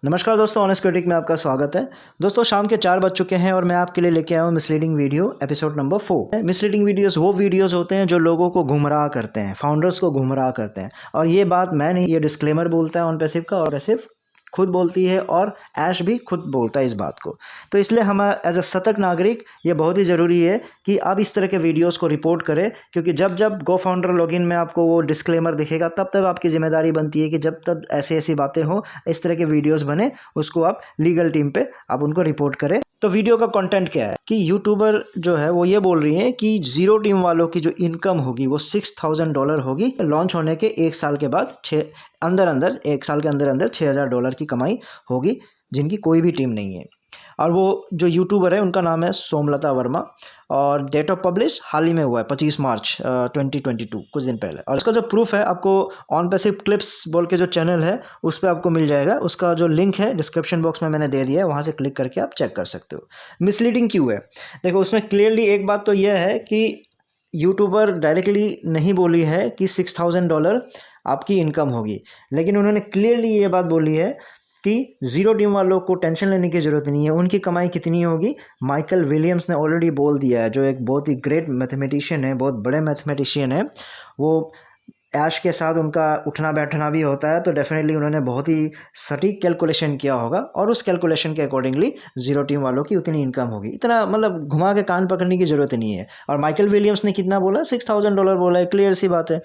नमस्कार दोस्तों, honest critic में आपका स्वागत है। दोस्तों, शाम के 4 बज चुके हैं और मैं आपके लिए लेके आया हूँ misleading video episode number 4। Misleading videos वो वीडियोस होते हैं जो लोगों को गुमराह करते हैं, फाउंडर्स को गुमराह करते हैं। और ये बात मैं नहीं, ये डिस्क्लेमर बोलता है ऑन पैसिव का, और पैसिव खुद बोलती है और ऐश भी खुद बोलता है इस बात को। तो इसलिए हम एज अ सतर्क नागरिक ये बहुत ही ज़रूरी है कि आप इस तरह के वीडियोस को रिपोर्ट करें, क्योंकि जब जब गो फाउंडर लॉगिन में आपको वो डिस्क्लेमर दिखेगा तब तब आपकी जिम्मेदारी बनती है कि जब तब ऐसी ऐसी बातें हो, इस तरह के वीडियोस बने, उसको आप लीगल टीम पे आप उनको रिपोर्ट करें। तो वीडियो का कंटेंट क्या है कि यूट्यूबर जो है वो ये बोल रही है कि जीरो टीम वालों की जो इनकम होगी वो $6,000 होगी। लॉन्च होने के 1 साल के बाद एक साल के अंदर अंदर $6,000 की कमाई होगी, जिनकी कोई भी टीम नहीं है। और वो जो यूट्यूबर है उनका नाम है सोमलता वर्मा, और डेट ऑफ पब्लिश हाल ही में हुआ है 25 मार्च 2022, कुछ दिन पहले। और इसका जो प्रूफ है आपको ऑन पैसिव क्लिप्स बोल के जो चैनल है उस पर आपको मिल जाएगा। उसका जो लिंक है डिस्क्रिप्शन बॉक्स में मैंने दे दिया है, वहाँ से क्लिक करके आप चेक कर सकते हो। मिसलीडिंग क्यों है? देखो, उसमें क्लियरली एक बात तो यह है कि यूट्यूबर डायरेक्टली नहीं बोली है कि $6,000 आपकी इनकम होगी, लेकिन उन्होंने क्लियरली ये बात बोली है कि जीरो टीम वालों को टेंशन लेने की ज़रूरत नहीं है। उनकी कमाई कितनी होगी माइकल विलियम्स ने ऑलरेडी बोल दिया है, जो एक बहुत ही ग्रेट मैथमेटिशियन है, बहुत बड़े मैथमेटिशियन है। वो ऐश के साथ उनका उठना बैठना भी होता है, तो डेफिनेटली उन्होंने बहुत ही सटीक कैलकुलेशन किया होगा, और उस कैलकुलेशन के अकॉर्डिंगली जीरो टीम वालों की उतनी इनकम होगी। इतना मतलब घुमा के कान पकड़ने की ज़रूरत नहीं है। और माइकल विलियम्स ने कितना बोला? $6,000 बोला है, क्लियर सी बात है।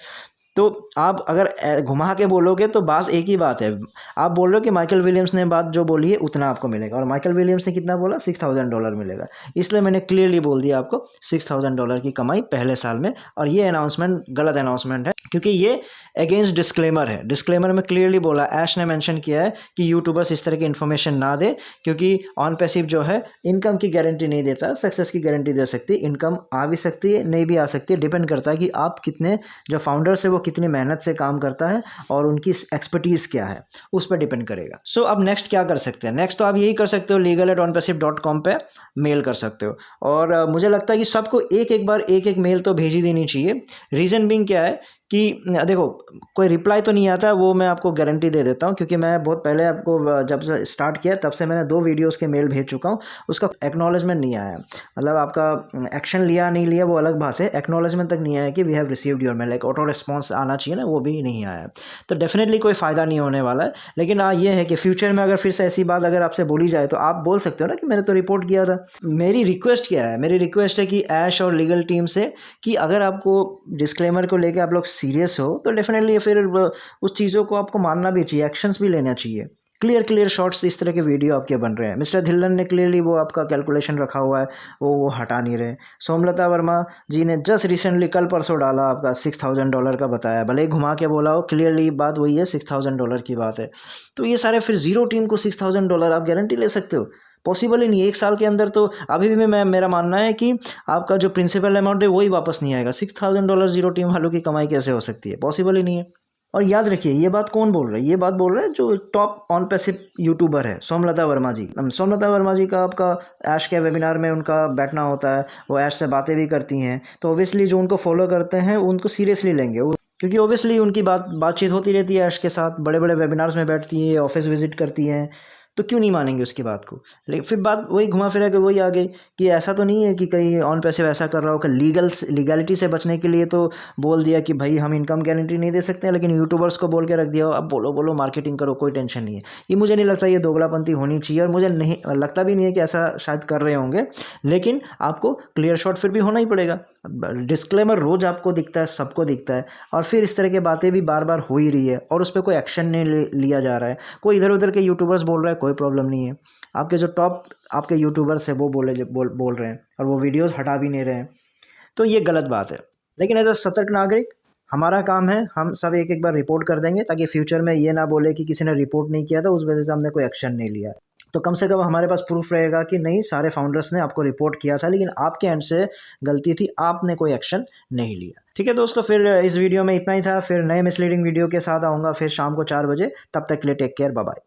तो आप अगर घुमा के बोलोगे तो बात एक ही बात है। आप बोल रहे हो कि माइकल विलियम्स ने बात जो बोली है उतना आपको मिलेगा, और माइकल विलियम्स ने कितना बोला? $6,000 मिलेगा। इसलिए मैंने क्लियरली बोल दिया आपको $6,000 की कमाई पहले साल में। और ये अनाउंसमेंट गलत अनाउंसमेंट है, क्योंकि ये अगेंस्ट डिस्क्लेमर है। डिस्क्लेमर में क्लियरली बोला, ऐश ने मेंशन किया है कि यूट्यूबर्स इस तरह की इन्फॉर्मेशन ना दे, क्योंकि ऑन पैसिव जो है इनकम की गारंटी नहीं देता, सक्सेस की गारंटी दे सकती है। इनकम आ भी सकती है, नहीं भी आ सकती है, डिपेंड करता है कि आप कितने, जो फाउंडर्स है वो कितनी मेहनत से काम करता है और उनकी एक्सपर्टीज़ क्या है, उस पर डिपेंड करेगा। सो अब नेक्स्ट क्या कर सकते हैं? नेक्स्ट तो आप यही कर सकते हो, legal@onpassive.com पे मेल कर सकते हो। और मुझे लगता है कि सबको एक एक मेल तो भेज ही देनी चाहिए। रीज़न बीइंग क्या है कि देखो, कोई रिप्लाई तो नहीं आता, वो मैं आपको गारंटी दे देता हूँ, क्योंकि मैं बहुत पहले आपको जब से स्टार्ट किया तब से मैंने 2 वीडियोस के मेल भेज चुका हूँ, उसका एक्नॉलेजमेंट नहीं आया। मतलब आपका एक्शन लिया नहीं लिया वो अलग बात है, एक्नॉलेजमेंट तक नहीं आया कि we have received your mail, एक ऑटो रिस्पॉन्स आना चाहिए ना, वो भी नहीं आया। तो डेफिनेटली कोई फ़ायदा नहीं होने वाला है। लेकिन हाँ, ये है कि फ्यूचर में अगर फिर से ऐसी बात अगर आपसे बोली जाए तो आप बोल सकते हो ना कि मैंने तो रिपोर्ट किया था। मेरी रिक्वेस्ट क्या है? मेरी रिक्वेस्ट है कि ऐश और लीगल टीम से कि अगर आपको डिस्क्लेमर को लेके आप लोग सीरियस हो तो डेफिनेटली फिर उस चीज़ों को आपको मानना भी चाहिए, एक्शंस भी लेना चाहिए। क्लियर शॉर्ट्स इस तरह के वीडियो आपके बन रहे हैं। मिस्टर धिल्लन ने क्लियरली वो आपका कैलकुलेशन रखा हुआ है, वो हटा नहीं रहे। सोमलता वर्मा जी ने जस्ट रिसेंटली कल परसों डाला आपका $6,000 का बताया, भले ही घुमा के बोला हो, क्लियरली बात वही है, $6,000 की बात है। तो ये सारे फिर जीरो टीम को $6,000 आप गारंटी ले सकते हो? पॉसिबल ही नहीं है। 1 साल के अंदर तो अभी भी मेरा मानना है कि आपका जो प्रिंसिपल अमाउंट है वही वापस नहीं आएगा। $6,000 जीरो टीम वालों की कमाई कैसे हो सकती है? पॉसिबल ही नहीं है। और याद रखिए, ये बात कौन बोल रहा है? ये बात बोल रहा है जो टॉप ऑन पैसिव यूट्यूबर है, सोमलता वर्मा जी। सोमलता वर्मा जी का आपका ऐश के वेबिनार में उनका बैठना होता है, वो ऐश से बातें भी करती हैं, तो ऑब्वियसली जो उनको फॉलो करते हैं उनको सीरियसली लेंगे क्योंकि ऑब्वियसली उनकी बातचीत होती रहती है ऐश के साथ, बड़े बड़े वेबिनार्स में बैठती है, ऑफिस विजिट करती हैं, तो क्यों नहीं मानेंगे उसकी बात को? लेकिन फिर बात वही घुमा फिरा के वही आ गई कि ऐसा तो नहीं है कि कहीं ऑन पैसिव ऐसा कर रहा हो कि लीगैलिटी से बचने के लिए तो बोल दिया कि भाई हम इनकम गारंटी नहीं दे सकते हैं, लेकिन यूट्यूबर्स को बोल के रख दिया, अब बोलो मार्केटिंग करो, कोई टेंशन नहीं है। ये मुझे नहीं लगता, ये दोगलापंथी होनी चाहिए, और मुझे नहीं लगता भी नहीं है कि ऐसा शायद कर रहे होंगे। लेकिन आपको क्लियर शॉट फिर भी होना ही पड़ेगा। डिस्क्लेमर रोज़ आपको दिखता है, सबको दिखता है, और फिर इस तरह की बातें भी बार बार हो ही रही है और उस पर कोई एक्शन नहीं लिया जा रहा है। कोई इधर उधर के यूट्यूबर्स बोल रहा है, कोई प्रॉब्लम नहीं है। आपके जो टॉप आपके यूट्यूबर्स है वो बोल रहे हैं और वो वीडियोस हटा भी नहीं रहे हैं, तो ये गलत बात है। लेकिन एज अ सतर्क नागरिक हमारा काम है, हम सब एक एक बार रिपोर्ट कर देंगे, ताकि फ्यूचर में ये ना बोले कि किसी ने रिपोर्ट नहीं किया था, उस वजह से हमने कोई एक्शन नहीं लिया। तो कम से कम हमारे पास प्रूफ रहेगा कि नहीं, सारे फाउंडर्स ने आपको रिपोर्ट किया था, लेकिन आपके एंड से गलती थी, आपने कोई एक्शन नहीं लिया। ठीक है दोस्तों, फिर इस वीडियो में इतना ही था। फिर नए मिसलीडिंग वीडियो के साथ आऊँगा फिर शाम को 4 बजे। तब तक के लिए टेक केयर, बाय बाय।